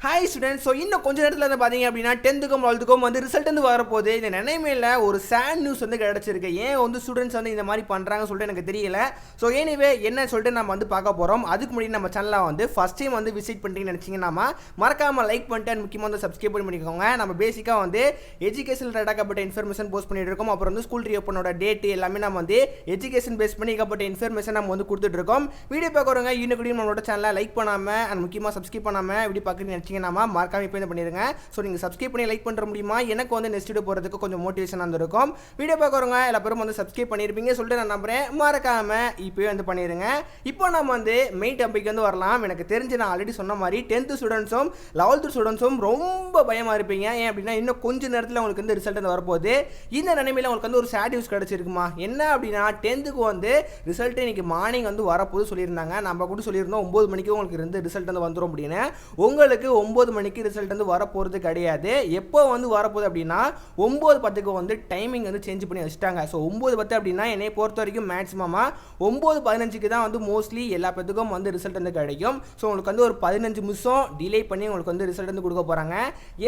Hi students. So இன்னும் கொஞ்சம் நேரத்தில் வந்து பார்த்தீங்க அப்படின்னா 10th-க்கும் 12th-க்கும் வந்து ரிசல்ட் வந்து வரப்போகுது. இந்த நினைமையில் ஒரு சேட் நியூஸ் வந்து கிடச்சிருக்கு. ஏன் வந்து ஸ்டூடெண்ட்ஸ் வந்து இந்த மாதிரி பண்ணுறாங்கன்னு சொல்லிட்டு எனக்கு தெரியல. ஸோ எனிவே என்ன சொல்லிட்டு நம்ம வந்து பார்க்க போகிறோம். அதுக்கு முன்னாடி நம்ம சேனலை வந்து ஃபஸ்ட் டைம் வந்து விசிட் பண்ணிட்டீங்கன்னு நினச்சிங்கன்னா மறக்காமல் லைக் பண்ணிட்டு அண்ட் முக்கியமாக வந்து சப்ஸ்கிரைப் பண்ணிக்கோங்க. நம்ம பேசிக்காக வந்து எஜுகேஷன் ரிலேட்டட் இன்ஃபர்மேஷன் போஸ்ட் பண்ணிட்டு இருக்கோம். அப்புறம் வந்து ஸ்கூல் ரீஓப்பனோட டேட் எல்லாமே நம்ம வந்து எஜுகேஷன் பேஸ் பண்ணி ஏகப்பட்ட இன்ஃபர்மேஷன் நம்ம வந்து கொடுத்துட்டு இருக்கோம். வீடியோ பார்க்குறவங்க இன்னும் நம்மளோட சேனலை லைக் பண்ணாமல் அண்ட் முக்கியமாக சப்ஸ்கிரைப் பண்ணாமல் இப்படி பார்க்குறீங்கன்னு நினச்சிங்கன்னா மறக்காம இப்போ என்ன பண்ணிடுங்க. ஸோ நீங்கள் சப்ஸ்கிரைப் பண்ணி லைக் பண்ணுற முடியுமா? எனக்கு வந்து நெக்ஸ்ட் வீடியோ போகிறதுக்கு கொஞ்சம் மோட்டிவேஷன் வந்துருக்கும். வீடியோ பார்க்குறவங்க எல்லா பேரும் வந்து சப்ஸ்கிரைப் பண்ணியிருப்பீங்க சொல்லிட்டு நான் நம்புறேன். மறக்காம இப்போயே வந்து பண்ணிடுங்க. இப்போ நம்ம வந்து மெயின் டாபிக் வந்து வரலாம். எனக்கு தெரிஞ்சு நான் ஆல்ரெடி சொன்ன மாதிரி 10th ஸ்டூடெண்ட்ஸும் 11th ஸ்டூடெண்ட்ஸும் ரொம்ப பயமாக இருப்பீங்க. ஏன் அப்படின்னா இன்னும் கொஞ்சம் நேரத்தில் உங்களுக்கு வந்து ரிசல்ட் வந்து வரப்போகுது. இந்த நிலைமையில் உங்களுக்கு வந்து ஒரு சேட் நியூஸ் கிடச்சிருக்குமா? என்ன அப்படின்னா 10th-க்கு வந்து ரிசல்ட் இன்னைக்கு மார்னிங் வந்து வரப்போது சொல்லியிருந்தாங்க. நம்ம கூட சொல்லியிருந்தோம் 9 மணிக்கு உங்களுக்கு இருந்து ரிசல்ட் வந்து வந்துடும் அப்படின்னு. உங்களுக்கு 9 மணிக்கு ரிசல்ட் வந்து வரப்போகிறது கிடையாது. எப்போ வந்து வரப்போகுது அப்படின்னா 9:10க்கு வந்து டைமிங் வந்து சேஞ்ச் பண்ணி வச்சுட்டாங்க. ஸோ 9:10 அப்படின்னா என்னை பொறுத்த வரைக்கும் மேக்ஸிமமாக 9:15க்கு தான் வந்து மோஸ்ட்லி எல்லா பேத்துக்கும் வந்து ரிசல்ட் வந்து கிடைக்கும். ஸோ உங்களுக்கு வந்து ஒரு 15 நிமிஷம் டிலே பண்ணி உங்களுக்கு வந்து ரிசல்ட் வந்து கொடுக்க போகிறாங்க.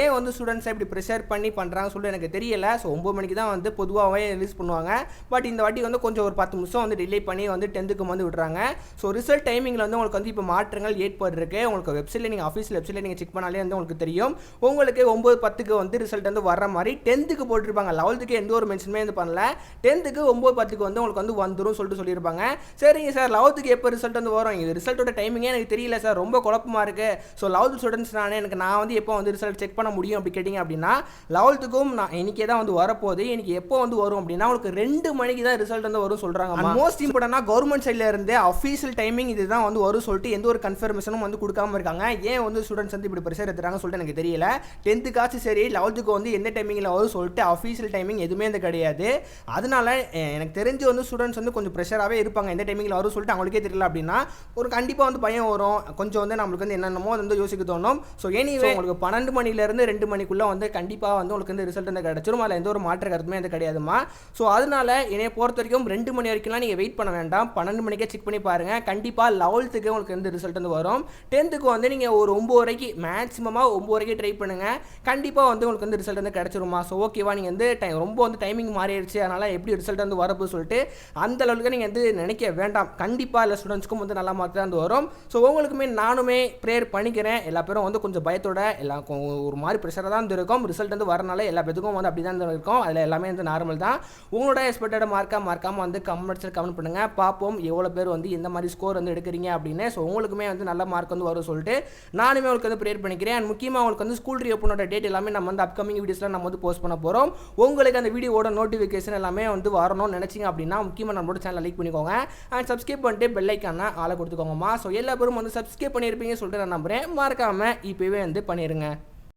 ஏன் வந்து ஸ்டூடெண்ட்ஸை இப்படி ப்ரெஷர் பண்ணி பண்ணுறாங்கன்னு சொல்லிட்டு எனக்கு தெரியல. ஸோ 9 மணிக்கு தான் வந்து பொதுவாகவே ரிலீஸ் பண்ணுவாங்க. பட் இந்த வாட்டி வந்து கொஞ்சம் ஒரு 10 நிமிஷம் வந்து டிலே பண்ணி வந்து 10th-க்கு வந்து விடுறாங்க. ஸோ ரிசல்ட் டைமிங்கில் வந்து உங்களுக்கு வந்து இப்போ மாற்றங்கள் ஏற்பட்டிருக்கு. உங்களுக்கு வெப்சைட்டில் நீங்கள் ஆஃபீஸில் வெப்சைட்டில் நீங்கள் செக் பண்ணாலே வந்து உங்களுக்கு தெரியும். உங்களுக்கு 9:10க்கு வந்து ரிசல்ட் வந்து வர்ற மாதிரி 10th-க்கு போட்டிருப்பாங்க. 11th-க்கு எந்த ஒரு மென்ஷனுமே வந்து பண்ணல. 10th-க்கு 9:10க்கு வந்து உங்களுக்கு வந்து வந்துடும் சொல்லிட்டு சொல்லியிருப்பாங்க. சரிங்க சார், 11th-க்கு எப்போ ரிசல்ட் வந்து வரும்? இது ரிசல்ட்டோட டைமிங்கே எனக்கு தெரியல சார், ரொம்ப குழப்பமாக இருக்குது. ஸோ 11th ஸ்டூடெண்ட்ஸ் நான் வந்து எப்போ வந்து ரிசல்ட் செக் பண்ண முடியும் அப்படி கேட்டிங்க அப்படின்னா 11th-க்கும் நான் இன்றைக்கே தான் வந்து வரப்போகுது. எனக்கு எப்போ வந்து வரும் அப்படின்னா உங்களுக்கு 2 மணிக்கு தான் ரிசல்ட் வந்து வரும் சொல்கிறாங்க. மோஸ்ட் இம்பார்ட்டன்டாக கவர்மெண்ட் சைடில் இருந்து அஃபீஷியல் டைமிங் இதுதான் வந்து வரும் சொல்லிட்டு எந்த ஒரு கன்ஃபர்மேஷனும் வந்து கொடுக்காம இருக்காங்க. ஏன் வந்து ஸ்டூடெண்ட்ஸ் வந்து இப்படி ப்ரெஷர் எடுத்துறாங்க சொல்லிட்டு எனக்கு தெரியல. 10th-காச்சும் சரி 11th-க்கு வந்து எந்த டைமிங்கில் வரும் சொல்லிட்டு அஃபீஷியல் டைமிங் எதுவுமே வந்து கிடையாது. அதனால எனக்கு தெரிஞ்சு வந்து ஸ்டூடெண்ட்ஸ் வந்து கொஞ்சம் ப்ரெஷராகவே இருப்பாங்க. எந்த டைமிங்கில் வரும் சொல்லிட்டு அவங்களுக்கே தெரியல அப்படின்னா ஒரு கண்டிப்பாக வந்து பயம் வரும். கொஞ்சம் வந்து நம்மளுக்கு வந்து என்னென்னமோ வந்து யோசிக்க தோணும். ஸோ எனிவே உங்களுக்கு 12 மணிலேருந்து 2 மணிக்குள்ளே வந்து கண்டிப்பாக வந்து உங்களுக்கு வந்து ரிசல்ட் வந்து கிடச்சிரும். அதில் எந்த ஒரு மாற்ற கருத்துமே வந்து கிடையாதுமா. ஸோ அதனால என்னை பொறுத்த வரைக்கும் 2 மணி வரைக்கும்லாம் நீங்கள் வெயிட் பண்ண வேண்டாம். 12 மணிக்கே செக் பண்ணி பாருங்கள். கண்டிப்பாக 11th-க்கு உங்களுக்கு வந்து ரிசல்ட் வந்து வரும். 10th-க்கு வந்து நீங்கள் ஒரு 9 வரைக்கும் மேக்ஸிமமாக 9 வரைக்கும் ட்ரை பண்ணுங்கள். கண்டிப்பாக வந்து உங்களுக்கு வந்து ரிசல்ட் வந்து கிடச்சிருமா. ஸோ ஓகேவா, நீங்கள் வந்து ரொம்ப வந்து டைமிங் மாறிடுச்சு அதனால் எப்படி ரிசல்ட் வந்து வரப்போகுது சொல்லிட்டு அந்த அளவுக்கு நீங்கள் வந்து நினைக்க வேண்டாம். கண்டிப்பாக எல்லா ஸ்டூடெண்ட்ஸ்க்கும் வந்து நல்லா மார்க் தான் வந்து வரும். ஸோ உங்களுக்குமே நானுமே ப்ரேயர் பண்ணிக்கிறேன். எல்லா பேரும் வந்து கொஞ்சம் பயத்தோட எல்லாம் ஒரு மாதிரி ப்ரெஷராக தான் இருக்கும். ரிசல்ட் வந்து வரனால எல்லா பேத்துக்கும் வந்து அப்படி தான் இருக்கும். அதில் எல்லாமே வந்து நார்மல் தான். உங்களோட எக்ஸ்பெக்டட் மறக்காமல் வந்து கமெண்ட்ஸில் கமெண்ட் பண்ணுங்கள். பார்ப்போம் எவ்வளோ பேர் வந்து எந்த மாதிரி ஸ்கோர் வந்து எடுக்கிறீங்க அப்படின்னு. ஸோ உங்களுக்குமே வந்து நல்ல மார்க் வந்து வரும் சொல்லிட்டு நானுமே உங்களுக்கு வந்து ப்ரேயர் பண்ணிக்கிறேன். அண்ட் முக்கியமாக உங்களுக்கு வந்து ஸ்கூல் ரீஓப்பனோட டேட் எல்லாமே நம்ம வந்து அப்கமிங் வீடியோஸில் நம்ம வந்து போஸ்ட் பண்ண போகிறோம். உங்களுக்கு அந்த வீடியோட நோட்டிஃபிகேஷன் எல்லாமே வந்து வரணும்னு நினச்சிங்க அப்படின்னா முக்கியமாக நம்மளோட சேனல் லைக் பண்ணிக்கோங்க. அண்ட் சப்ஸ்கிரைப் பண்ணிட்டு பெல் ஐக்கான ஆளை கொடுத்துக்கோங்கம்மா. ஸோ எல்லா பேரும் வந்து சப்ஸ்கிரைப் பண்ணியிருப்பீங்க சொல்லிட்டு நான் நம்புகிறேன். மறக்காமல் இப்போவே வந்து பண்ணிடுங்க.